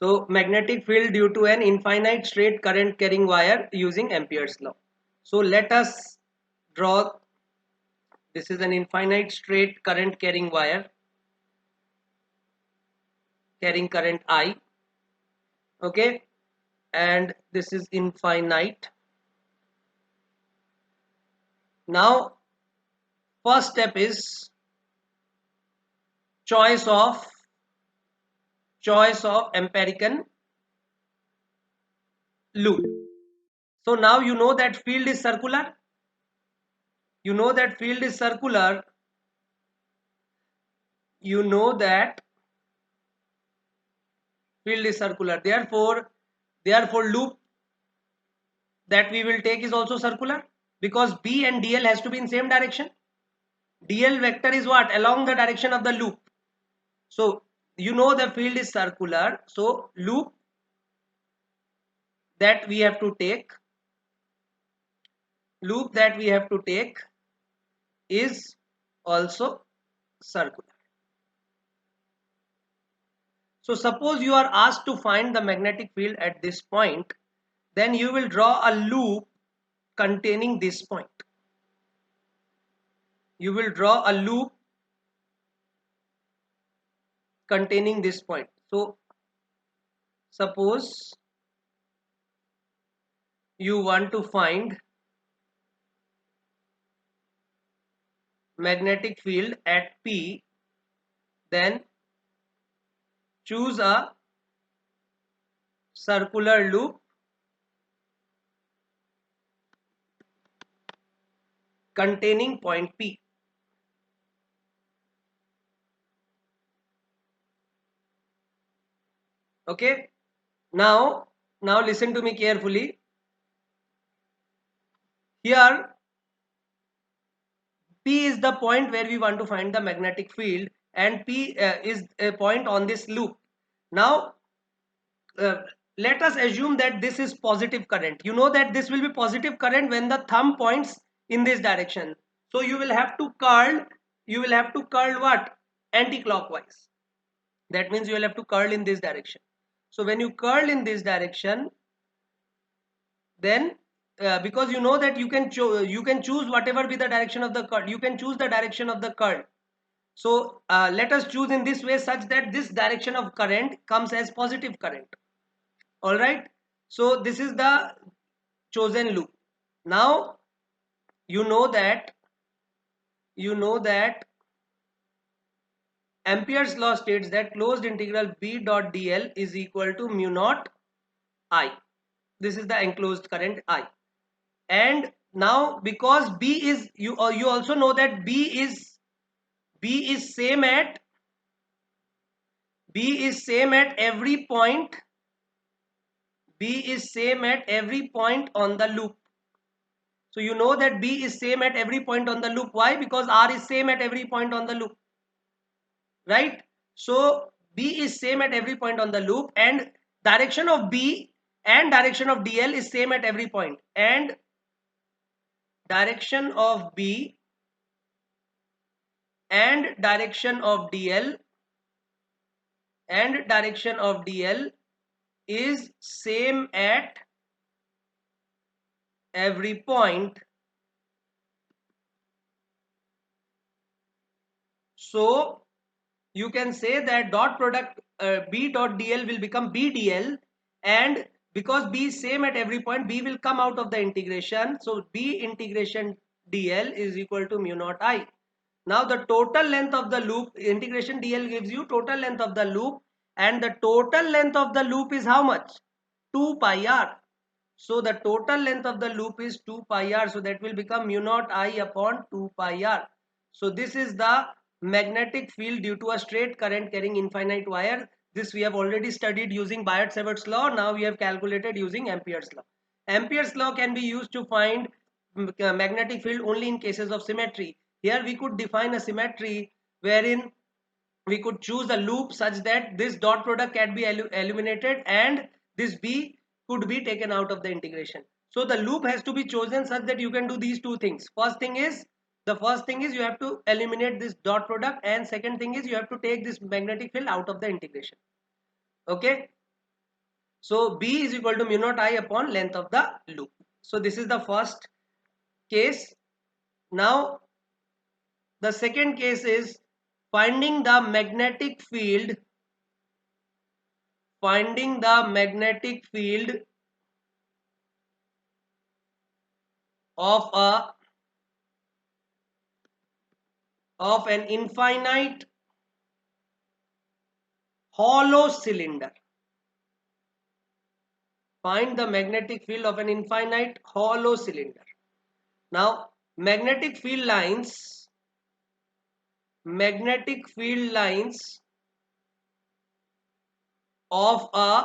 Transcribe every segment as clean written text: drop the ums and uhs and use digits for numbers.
So magnetic field due to an infinite straight current carrying wire using Ampere's law. So let us draw. This is an infinite straight current carrying wire carrying current I. Okay, and this is infinite. Now first step is choice of empirical loop. So now you know that field is circular. You know that field is circular. You know that field is circular. Therefore loop that we will take is also circular, because B and DL has to be in same direction. DL vector is what? Along the direction of the loop. So you know the field is circular. So loop that we have to take is also circular. So suppose you are asked to find the magnetic field at this point, then you will draw a loop containing this point. You will draw a loop containing this point. So suppose you want to find magnetic field at P, then choose a circular loop containing point P. Okay, now listen to me carefully. Here P is the point where we want to find the magnetic field, and P is a point on this loop. Now uh, let us assume that this is positive current. You know that this will be positive current when the thumb points in this direction. So you will have to curl what? Anti-clockwise. That means you will have to curl in this direction. So when you curl in this direction, then because you know that you can choose whatever be the direction of the curl. You can choose the direction of the curl. So let us choose in this way such that this direction of current comes as positive current. All right. So this is the chosen loop. Now you know that Ampere's law states that closed integral B dot dl is equal to mu naught I. This is the enclosed current I. And now because B is you also know that B is same at every point. B is same at every point on the loop. So you know that B is same at every point on the loop. Why? Because R is same at every point on the loop. Right? So B is same at every point on the loop, and direction of B and direction of DL is same at every point. And direction of B and direction of DL is same at every point. So you can say that dot product B dot DL will become BDL, and because B is same at every point, B will come out of the integration. So B integration DL is equal to mu naught I. Now the total length of the loop, integration DL gives you total length of the loop, and the total length of the loop is how much? 2 pi r. So the total length of the loop is 2 pi r. So that will become mu naught I upon 2 pi r. So this is the magnetic field due to a straight current carrying infinite wire. This we have already studied using Biot-Savart's law. Now we have calculated using Ampere's law. Ampere's law can be used to find magnetic field only in cases of symmetry. Here we could define a symmetry wherein we could choose a loop such that this dot product can be eliminated and this B could be taken out of the integration. So the loop has to be chosen such that you can do these two things. The first thing is you have to eliminate this dot product, and second thing is you have to take this magnetic field out of the integration. Okay. So B is equal to mu naught I upon length of the loop. So this is the first case. Now the second case is finding the magnetic field, of an infinite hollow cylinder. Find the magnetic field of an infinite hollow cylinder. Now magnetic field lines of a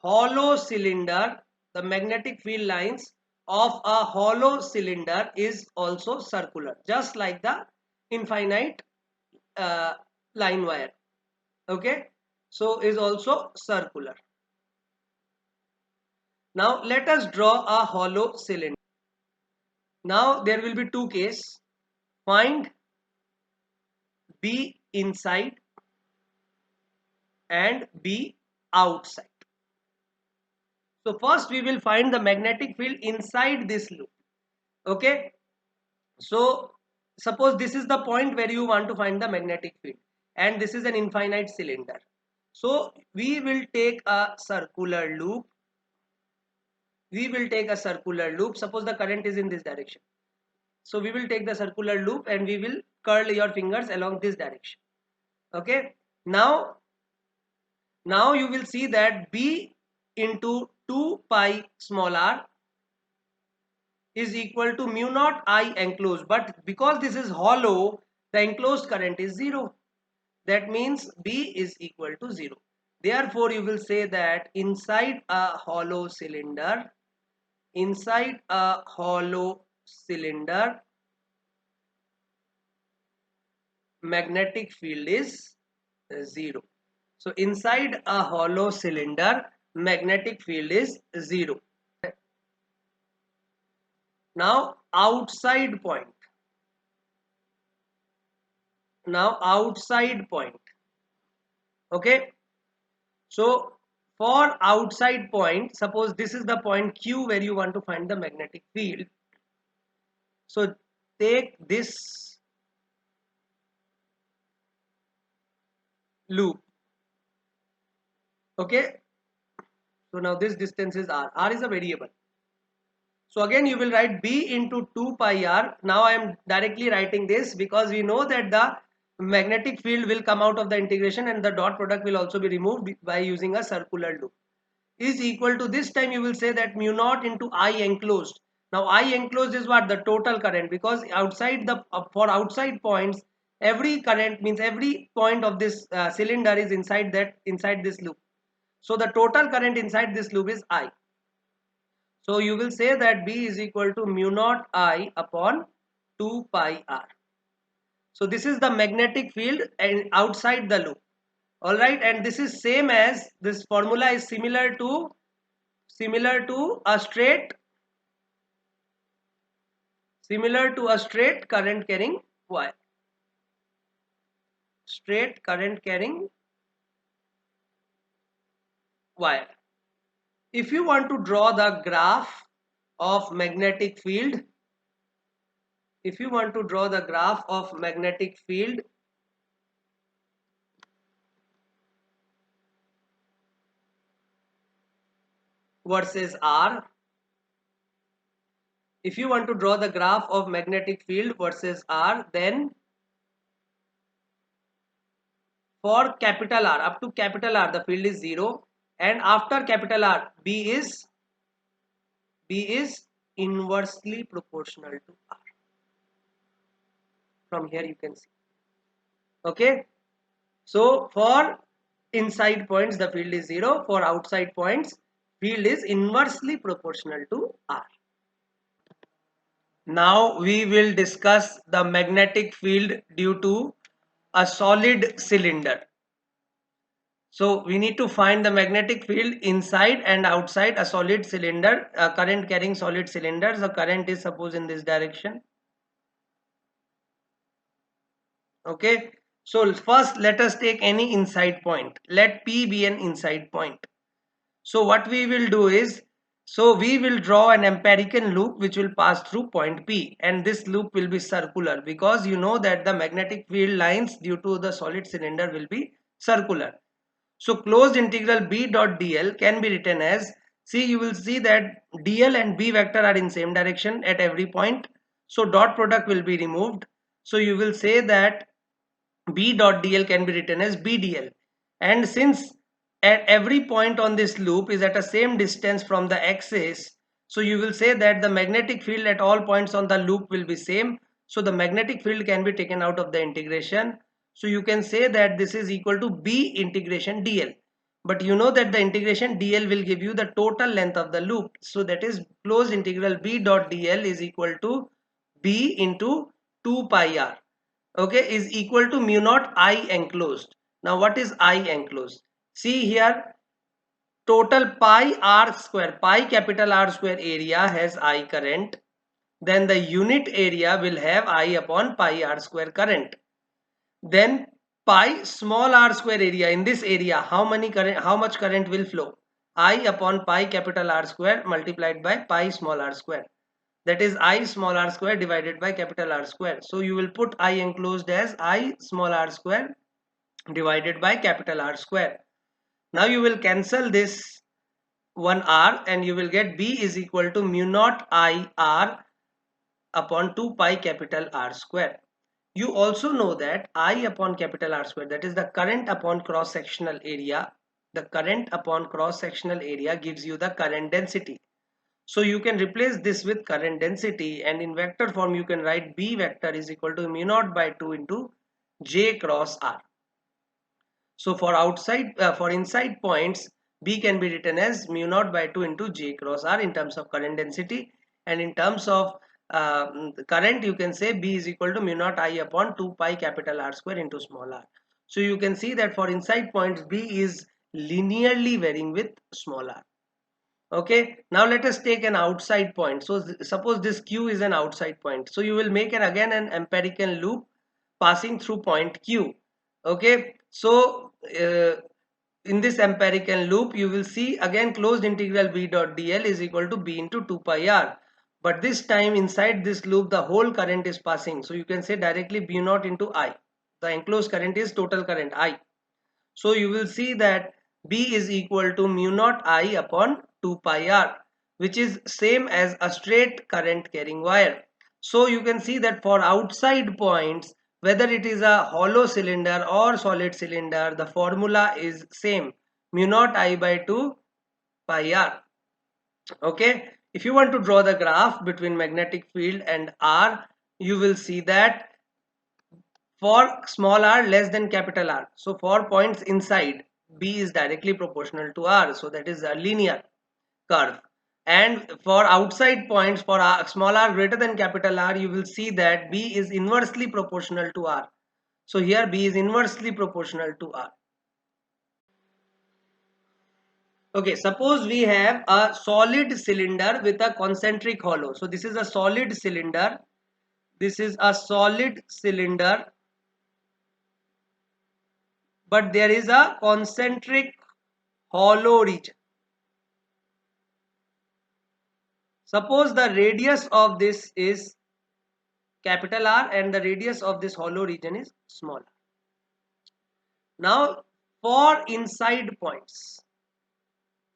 hollow cylinder, the magnetic field lines of a hollow cylinder is also circular, just like the infinite line wire. Okay, so is also circular. Now let us draw a hollow cylinder. Now there will be two cases. Find B inside and B outside. So first we will find the magnetic field inside this loop. Okay, so suppose this is the point where you want to find the magnetic field and this is an infinite cylinder. So we will take a circular loop. Suppose the current is in this direction. So we will take the circular loop and we will curl your fingers along this direction. Okay, now you will see that B into 2 pi small r is equal to mu naught I enclosed, but because this is hollow, the enclosed current is 0. That means B is equal to 0. Therefore you will say that inside a hollow cylinder, magnetic field is 0. So inside a hollow cylinder, magnetic field is 0. Now outside point. Okay. So for outside point, suppose this is the point Q where you want to find the magnetic field. So take this loop. Okay. So now this distance is r. R is a variable. So again you will write B into 2 pi r. Now I am directly writing this because we know that the magnetic field will come out of the integration and the dot product will also be removed by using a circular loop. Is equal to, this time you will say that mu naught into I enclosed. Now I enclosed is what? The total current, because outside the for outside points every current means every point of this cylinder is inside this loop. So the total current inside this loop is I. So you will say that B is equal to mu naught I upon 2 pi r. So this is the magnetic field and outside the loop. All right, and this is same as, this formula is similar to a straight current carrying wire. If you want to draw the graph of magnetic field, versus R, then for capital R, up to capital R the field is 0, and after capital R B is inversely proportional to R. From here you can see. Okay, so for inside points the field is 0, for outside points field is inversely proportional to R. Now we will discuss the magnetic field due to a solid cylinder. So we need to find the magnetic field inside and outside a solid cylinder, a current carrying solid cylinder. The current is suppose in this direction. Okay, So first let us take any inside point. Let P be an inside point. So what we will do is, so we will draw an empirical loop which will pass through point P, and this loop will be circular because you know that the magnetic field lines due to the solid cylinder will be circular. So closed integral B dot dl can be written as, see, you will see that dl and B vector are in same direction at every point. So dot product will be removed. So you will say that B dot dl can be written as BDL. And since at every point on this loop is at a same distance from the axis, so you will say that the magnetic field at all points on the loop will be same. So the magnetic field can be taken out of the integration. So you can say that this is equal to B integration dl. But you know that the integration dl will give you the total length of the loop. So that is closed integral B dot dl is equal to B into 2 pi r, okay, is equal to mu naught I enclosed. Now what is I enclosed? See here, total pi r square, pi capital R square area has I current, then the unit area will have I upon pi r square current. Then pi small r square area, in this area how much current will flow? I upon pi capital R square multiplied by pi small r square, that is I small r square divided by capital R square. So you will put I enclosed as I small r square divided by capital R square. Now you will cancel this one r and you will get B is equal to mu naught I r upon 2 pi capital R square. You also know that I upon capital R square, that is the current upon cross sectional area, the current upon cross sectional area gives you the current density. So you can replace this with current density, and in vector form you can write B vector is equal to mu naught by 2 into J cross R. So for inside points, B can be written as mu naught by 2 into J cross R in terms of current density, and in terms of current you can say B is equal to mu naught I upon 2 pi capital R square into small r. So you can see that for inside points B is linearly varying with small r. Okay, now let us take an outside point. So suppose this Q is an outside point, so you will make again an empirical loop passing through point Q. Okay, so in this empirical loop you will see again closed integral B dot dl is equal to B into 2 pi r, but this time inside this loop the whole current is passing, so you can say directly B naught into I. The enclosed current is total current I. So you will see that B is equal to mu naught I upon 2 pi r, which is same as a straight current carrying wire. So you can see that for outside points, whether it is a hollow cylinder or solid cylinder, the formula is same, mu naught I by 2 pi r. Okay, if you want to draw the graph between magnetic field and R, you will see that for small r less than capital R, so for points inside, B is directly proportional to R, so that is a linear curve. And for outside points, for small r greater than capital R, you will see that B is inversely proportional to R. So here B is inversely proportional to R. Okay, suppose we have a solid cylinder with a concentric hollow. So this is a solid cylinder. This is a solid cylinder, but there is a concentric hollow region. Suppose the radius of this is capital R and the radius of this hollow region is small r. Now for inside points,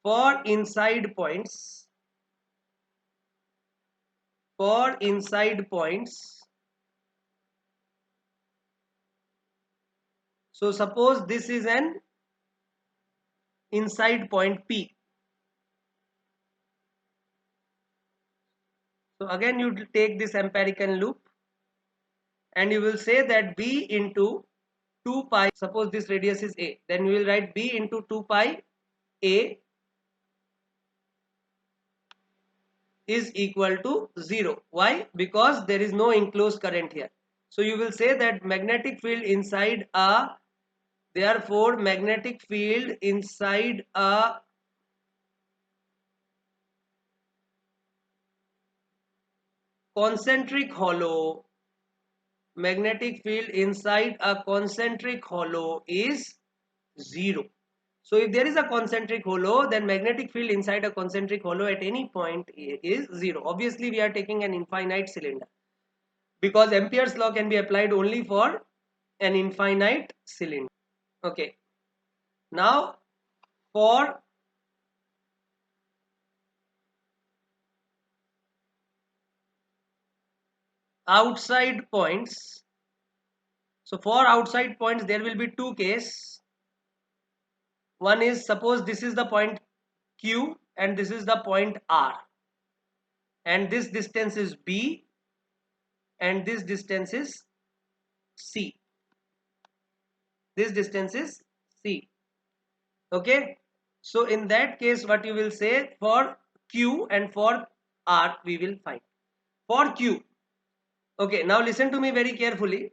for inside points, for inside points, so suppose this is an inside point P. So again you take this empirical loop and you will say that B into 2 pi, suppose this radius is A, then you will write B into 2 pi A is equal to 0. Why? Because there is no enclosed current here. So you will say that magnetic field inside a, therefore magnetic field inside a concentric hollow magnetic field inside a concentric hollow is 0. So if there is a concentric hollow, then magnetic field inside a concentric hollow at any point is 0. Obviously, we are taking an infinite cylinder because Ampere's law can be applied only for an infinite cylinder. Okay. Now for outside points, so for outside points there will be two cases. One is, suppose this is the point Q and this is the point R, and this distance is B and this distance is C. This distance is C. Okay. So in that case, what you will say, for Q and for R we will find. For Q, okay, now listen to me very carefully.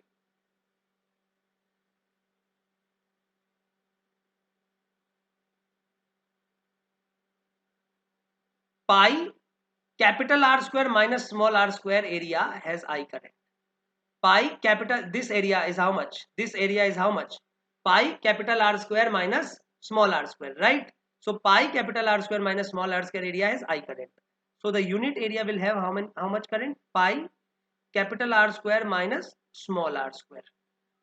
Pi capital R square minus small r square area has I current. Pi capital, this area is how much? This area is how much? Pi capital R square minus small r square, right? So pi capital R square minus small r square area is I current. So the unit area will have how much current? Pi capital R square minus small r square,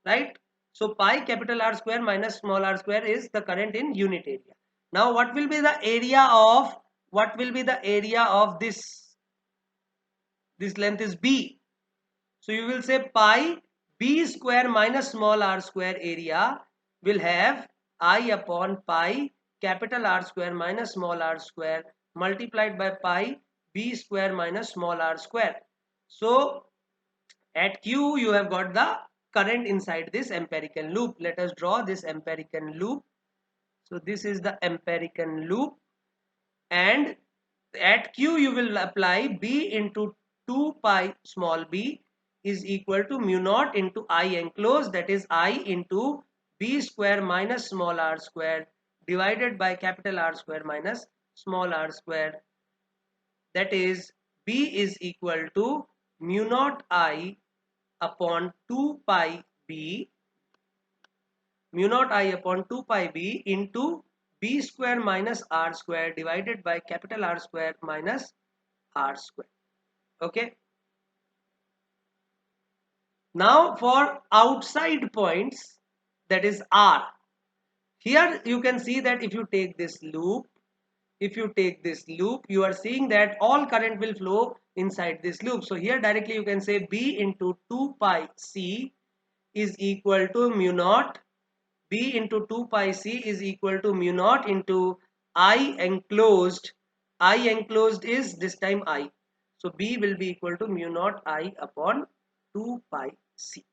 right? So pi capital R square minus small r square is the current in unit area. Now what will be the area of, this length is B. So you will say pi B square minus small r square area will have I upon pi capital R square minus small r square multiplied by pi B square minus small r square. So at Q you have got the current inside this empirical loop. Let us draw this empirical loop. So this is the empirical loop, and at Q you will apply B into 2 pi small b is equal to mu naught into I enclosed, that is I into B square minus small r square divided by capital R square minus small r square, that is B is equal to mu naught I upon 2 pi b, mu naught I upon 2 pi b into B square minus r square divided by capital R square minus r square. Okay. Now for outside points, that is R. Here you can see that if you take this loop, you are seeing that all current will flow inside this loop. So here directly you can say B into 2 pi C is equal to mu naught. B into 2 pi C is equal to mu naught into I enclosed. I enclosed is this time I. So B will be equal to mu naught I upon 2 pi C.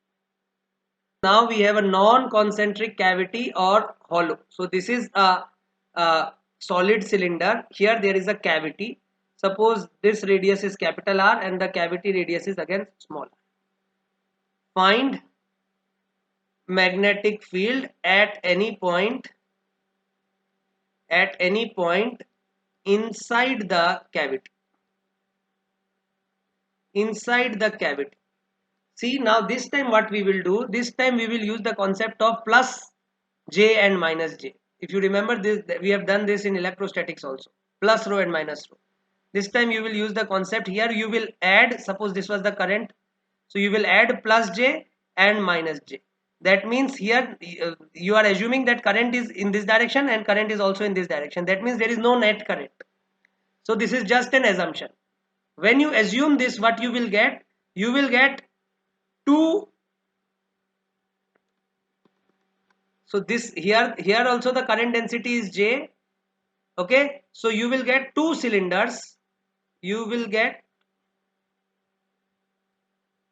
Now we have a non-concentric cavity or hollow. So this is a solid cylinder. Here there is a cavity. Suppose this radius is capital R and the cavity radius is again small r. Find magnetic field at any point inside the cavity. See, now this time what we will do, this time we will use the concept of plus J and minus J. If you remember this, we have done this in electrostatics also, plus rho and minus rho. This time you will use the concept. Here you will add, suppose this was the current, so you will add plus J and minus J. That means here you are assuming that current is in this direction and current is also in this direction. That means there is no net current. So this is just an assumption. When you assume this, what you will get? You will get two. So this here also the current density is J. Okay. So you will get two cylinders. You will get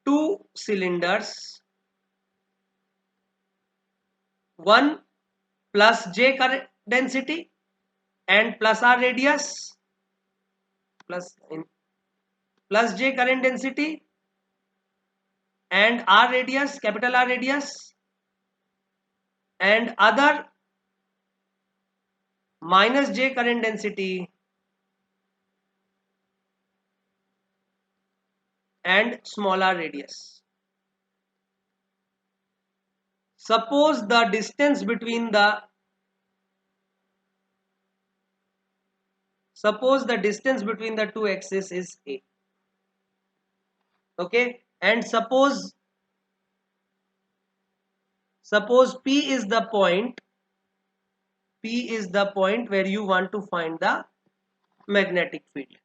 two cylinders. One plus J current density and plus R radius, plus J current density and R radius, capital R radius, and other minus J current density and small r radius. suppose the distance between the two axes is a. Okay, and suppose P is the point where you want to find the magnetic field.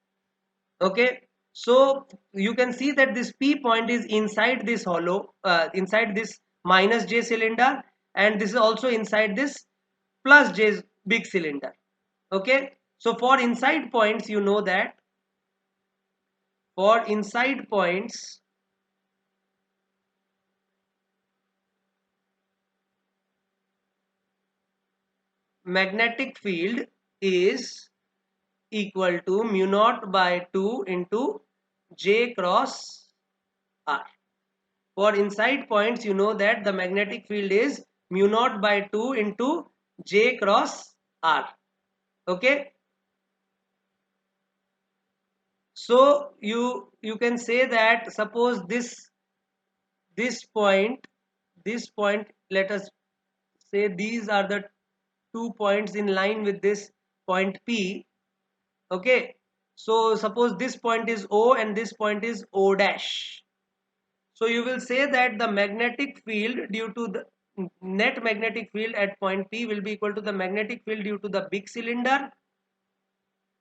Okay, so you can see that this P point is inside this hollow, inside this minus J cylinder, and this is also inside this plus J big cylinder. Okay, so for inside points, you know that for inside points, magnetic field is equal to mu naught by 2 into J cross R. For inside points, you know that the magnetic field is mu naught by 2 into J cross R. Okay. So you can say that suppose this point, let us say these are the 2 points in line with this point P. Okay. So suppose this point is O and this point is O dash. So you will say that the magnetic field due to the net magnetic field at point P will be equal to the magnetic field due to the big cylinder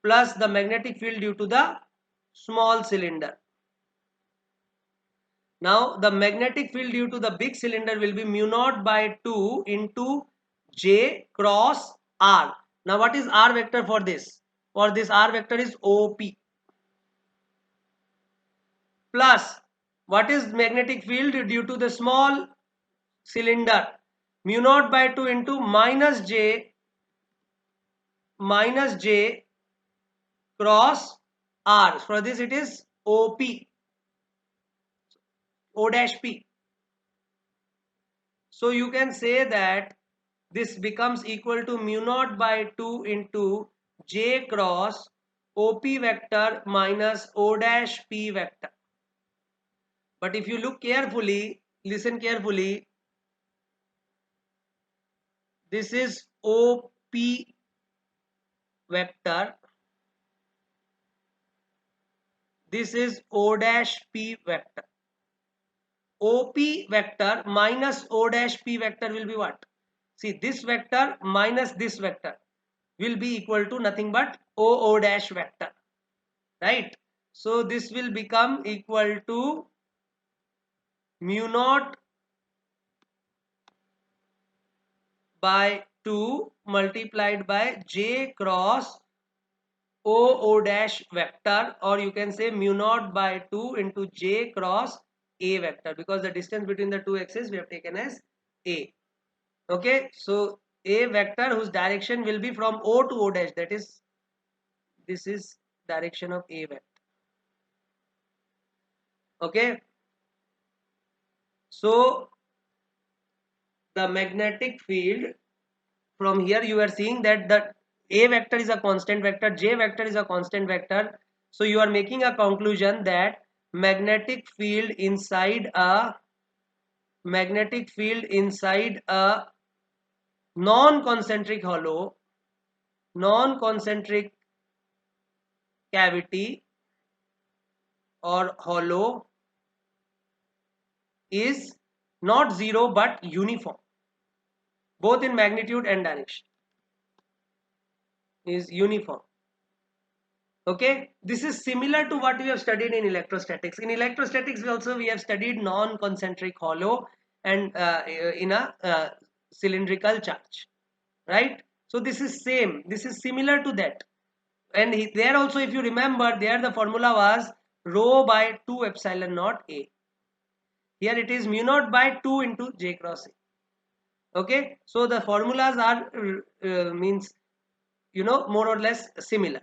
plus the magnetic field due to the small cylinder. Now the magnetic field due to the big cylinder will be mu naught by 2 into J cross R. Now what is R vector for this? For this R vector is OP. Plus what is magnetic field due to the small cylinder? Mu naught by 2 into minus J cross R. For this it is OP, O dash P. So you can say that this becomes equal to mu naught by 2 into J cross OP vector minus O dash P vector. But if you look carefully, listen carefully, this is OP vector, this is O dash P vector. OP vector minus O dash P vector will be what? See, this vector minus this vector will be equal to nothing but O dash vector, right? So this will become equal to mu naught by 2 multiplied by J cross O dash vector, or you can say mu naught by 2 into J cross A vector, because the distance between the two axes we have taken as A. Okay, so A vector whose direction will be from O to O dash, that is, this is direction of A vector. Okay, so the magnetic field, from here you are seeing that the A vector is a constant vector, J vector is a constant vector. So you are making a conclusion that magnetic field inside a non-concentric hollow, non-concentric cavity or hollow is not zero but uniform, both in magnitude and direction, is uniform. Okay, this is similar to what we have studied in electrostatics. In electrostatics also we have studied non-concentric hollow and in a cylindrical charge, right? So this is same, this is similar to that. And there also, if you remember, there the formula was rho by 2 epsilon naught A. Here it is mu naught by 2 into J cross A. Okay, so the formulas are means, you know, more or less similar.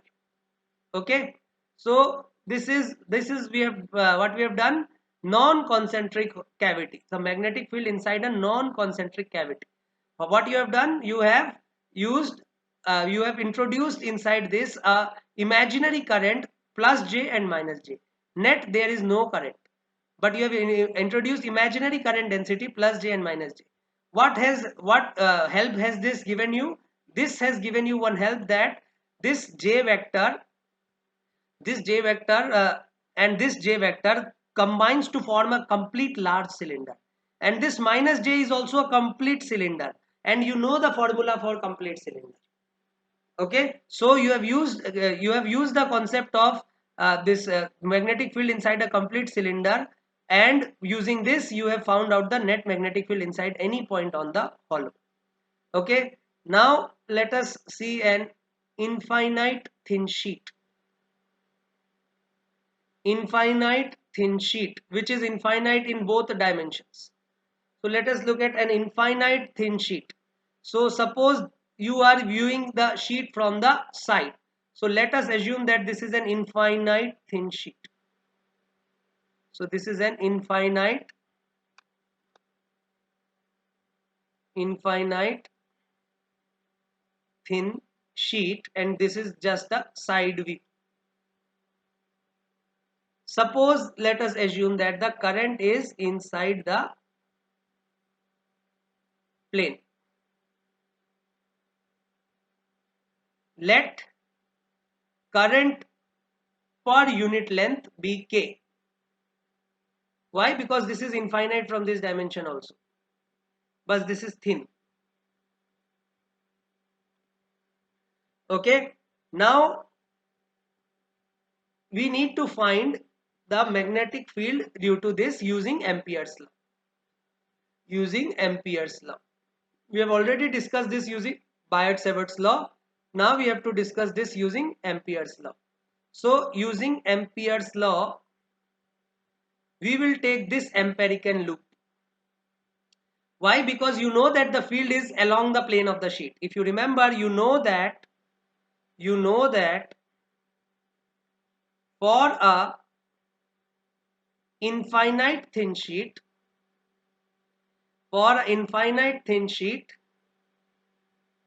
Okay, so this is we have what we have done, non-concentric cavity, the magnetic field inside a non-concentric cavity. What you have done, you have used you have introduced inside this imaginary current plus J and minus J. Net there is no current, but you have introduced imaginary current density plus J and minus J. What help has this given you? This has given you one help, that this j vector, this j vector and this j vector combines to form a complete large cylinder, and this minus j is also a complete cylinder, and you know the formula for complete cylinder. Okay, so you have used the concept of this magnetic field inside a complete cylinder, and using this you have found out the net magnetic field inside any point on the hollow. Okay, now let us see an infinite thin sheet. Infinite thin sheet, which is infinite in both dimensions. So let us look at an infinite thin sheet. So suppose you are viewing the sheet from the side. So let us assume that this is an infinite thin sheet. So this is an infinite thin sheet, and this is just the side view. Suppose let us assume that the current is inside the plane. Let current per unit length be K. Why? Because this is infinite from this dimension also, but this is thin. Okay, now we need to find the magnetic field due to this using Ampere's law. Using Ampere's law, we have already discussed this using Biot-Savart's law. Now we have to discuss this using Ampere's law. So using Ampere's law, we will take this Amperican loop. Why? Because you know that the field is along the plane of the sheet. If you remember, you know that for a infinite thin sheet,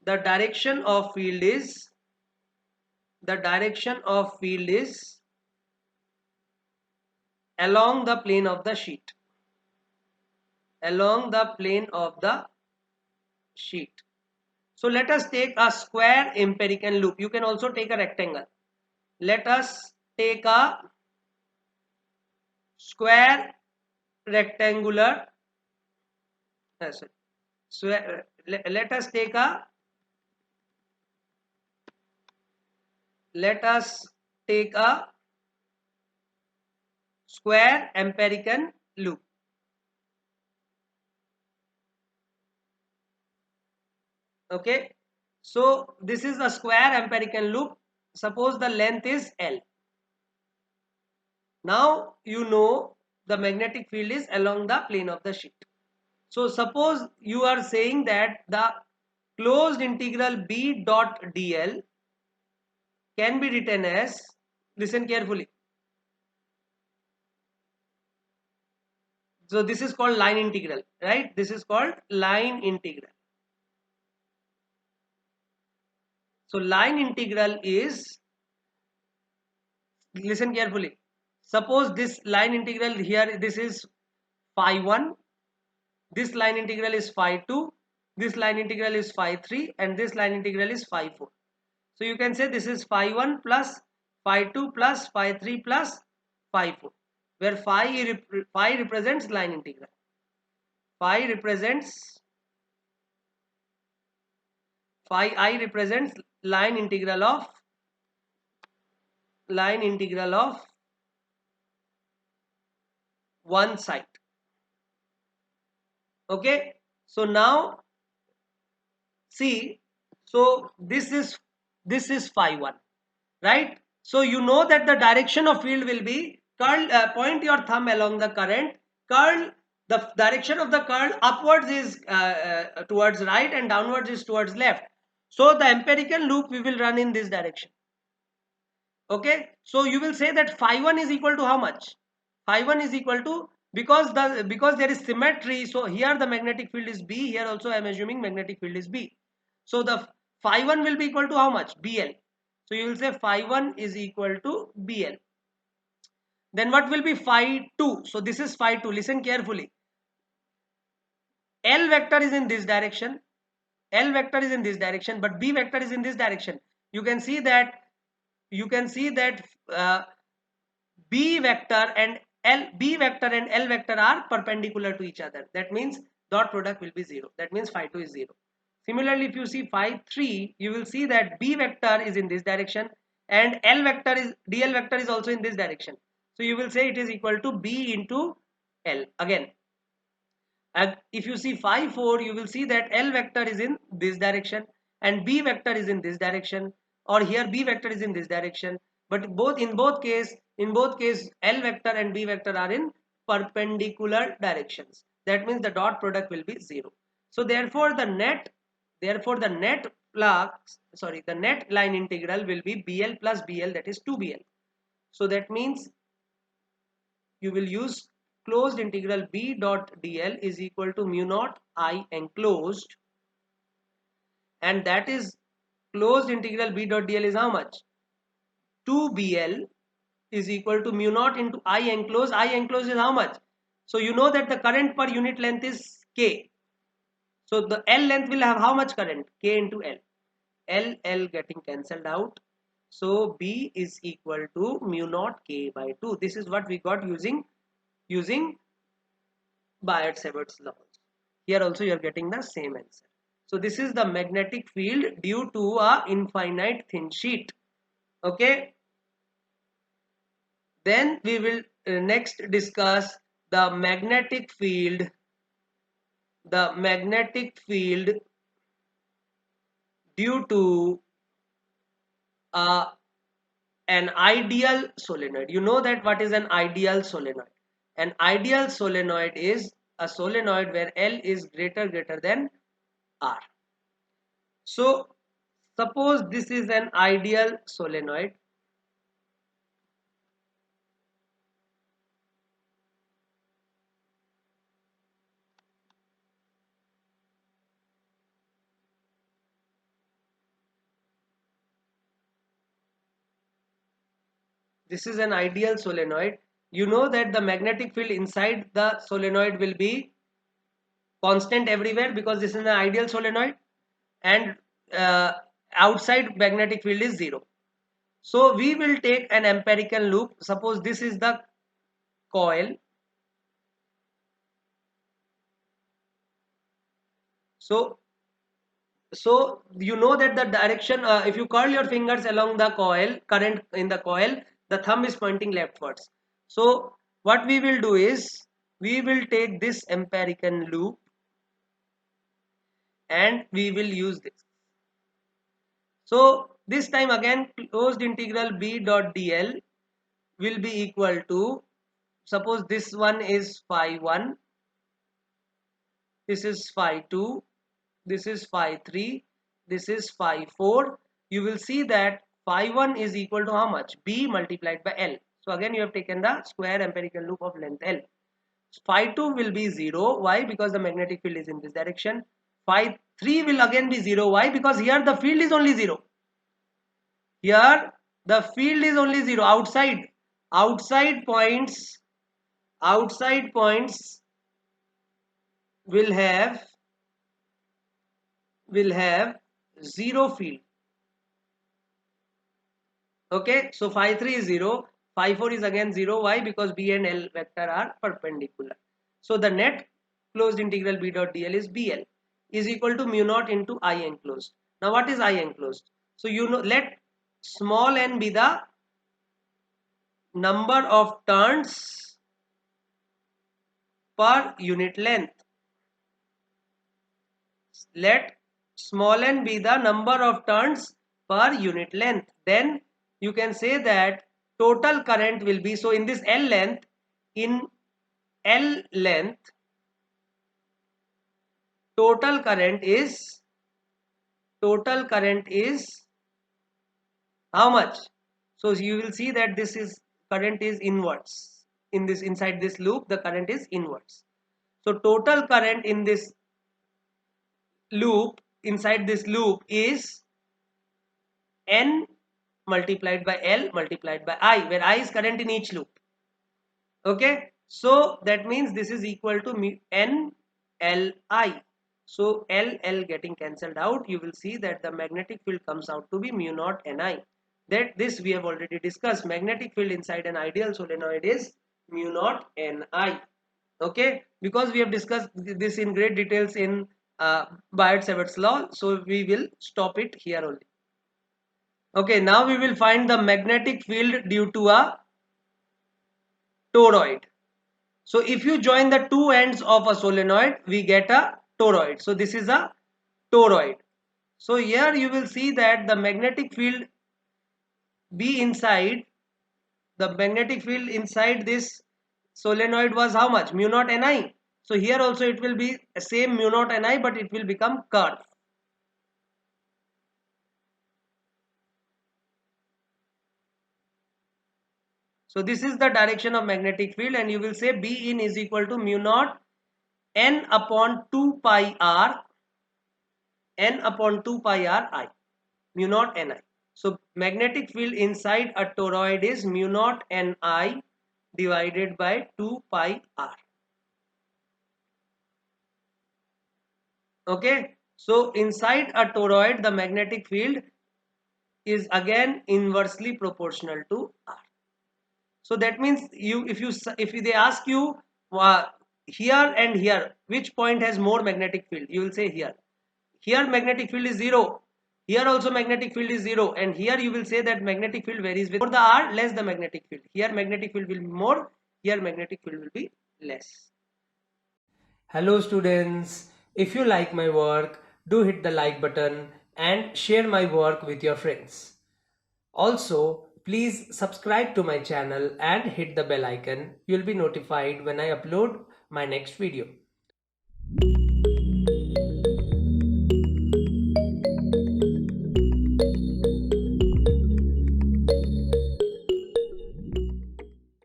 the direction of field is along the plane of the sheet. So let us take a square Amperican loop. You can also take a rectangle. Let us take a square rectangular. Let us take a square Amperican loop. Okay, so this is a square Amperican loop. Suppose the length is L. Now you know the magnetic field is along the plane of the sheet. So suppose you are saying that the closed integral B dot dl can be written as, listen carefully. So this is called line integral, right? This is called line integral. So line integral is, listen carefully. Suppose this line integral here, this is phi 1, this line integral is phi 2, this line integral is phi 3, and this line integral is phi 4. So you can say this is phi 1 plus phi 2 plus phi 3 plus phi 4, where phi represents line integral. Phi I represents line integral of one side. Okay, so now see, so this is phi 1, right? So you know that the direction of field will be curl. Point your thumb along the current curl. The direction of the curl upwards is towards right and downwards is towards left. So the Amperican loop we will run in this direction. Okay, so you will say that phi 1 is equal to how much? Phi 1 is equal to, because there is symmetry, so here the magnetic field is B, here also I am assuming magnetic field is B. So the phi 1 will be equal to how much? BL. So you will say phi 1 is equal to BL. Then what will be phi 2? So this is phi 2. Listen carefully. L vector is in this direction, L vector is in this direction, but B vector is in this direction. You can see that B vector and B vector and L vector are perpendicular to each other. That means dot product will be 0. That means phi 2 is 0. Similarly, if you see phi 3, you will see that B vector is in this direction and DL vector is also in this direction. So you will say it is equal to B into L. Again, if you see phi 4, you will see that L vector is in this direction and B vector is in this direction, or here B vector is in this direction. But in both case L vector and B vector are in perpendicular directions. That means the dot product will be 0. So therefore the net line integral will be BL plus BL, that is 2BL. So that means you will use closed integral B dot dl is equal to mu naught I enclosed, and that is closed integral B dot dl is how much? 2BL is equal to mu naught into I enclosed. I enclosed is how much? So you know that the current per unit length is K. So the L length will have how much current? K into L. L getting cancelled out. So B is equal to mu naught K by 2. This is what we got using Biot-Savart's law. Here also you are getting the same answer. So this is the magnetic field due to a infinite thin sheet. Okay. Then we will next discuss the magnetic field. The magnetic field due to an ideal solenoid. You know that what is an ideal solenoid? An ideal solenoid is a solenoid where L is greater than R. So suppose this is an ideal solenoid. This is an ideal solenoid. You know that the magnetic field inside the solenoid will be constant everywhere because this is an ideal solenoid, and outside magnetic field is 0. So we will take an empirical loop. Suppose this is the coil. So you know that the direction, if you curl your fingers along the coil, current in the coil, the thumb is pointing leftwards. So what we will do is we will take this empirical loop and we will use this. So this time again closed integral B dot dl will be equal to, suppose this one is phi 1, this is phi 2, this is phi 3, this is phi 4. You will see that phi 1 is equal to how much? B multiplied by L. So again you have taken the square empirical loop of length L. Phi 2 will be 0. Why? Because the magnetic field is in this direction. Phi 3 will again be 0. Why? Because here the field is only 0. Here the field is only 0. Outside points will have 0 field. Okay, so phi 3 is 0, phi 4 is again 0. Why? Because B and L vector are perpendicular. So the net closed integral B dot dl is BL is equal to mu naught into I enclosed. Now what is I enclosed? So you know, let small n be the number of turns per unit length. Let small n be the number of turns per unit length. Then you can say that total current will be, so in this L length, total current is how much? So you will see that this is current is inwards. Inside this loop the current is inwards. So total current in this loop, inside this loop, is N multiplied by L multiplied by I, where I is current in each loop. Okay, so that means this is equal to N L I. So L getting cancelled out, you will see that the magnetic field comes out to be mu naught Ni. That this we have already discussed. Magnetic field inside an ideal solenoid is mu naught Ni. Okay, because we have discussed this in great details in Biot-Savart's law, so we will stop it here only. Okay, now we will find the magnetic field due to a toroid. So if you join the two ends of a solenoid, we get a toroid. So this is a toroid. So here you will see that the magnetic field B inside, the magnetic field inside this solenoid was how much? Mu naught Ni. So here also it will be same mu naught Ni, but it will become curve. So this is the direction of magnetic field, and you will say B in is equal to mu naught N upon 2 pi R, N upon 2 pi R I, mu naught Ni. So magnetic field inside a toroid is mu naught Ni divided by 2 pi R. Okay, so inside a toroid the magnetic field is again inversely proportional to R. So that means if they ask you here and here which point has more magnetic field, you will say here. Here magnetic field is 0. Here also magnetic field is 0, and here you will say that magnetic field varies with more the R, less the magnetic field. Here magnetic field will be more, here magnetic field will be less. Hello students, if you like my work, do hit the like button and share my work with your friends. Also, please subscribe to my channel and hit the bell icon. You'll be notified when I upload my next video.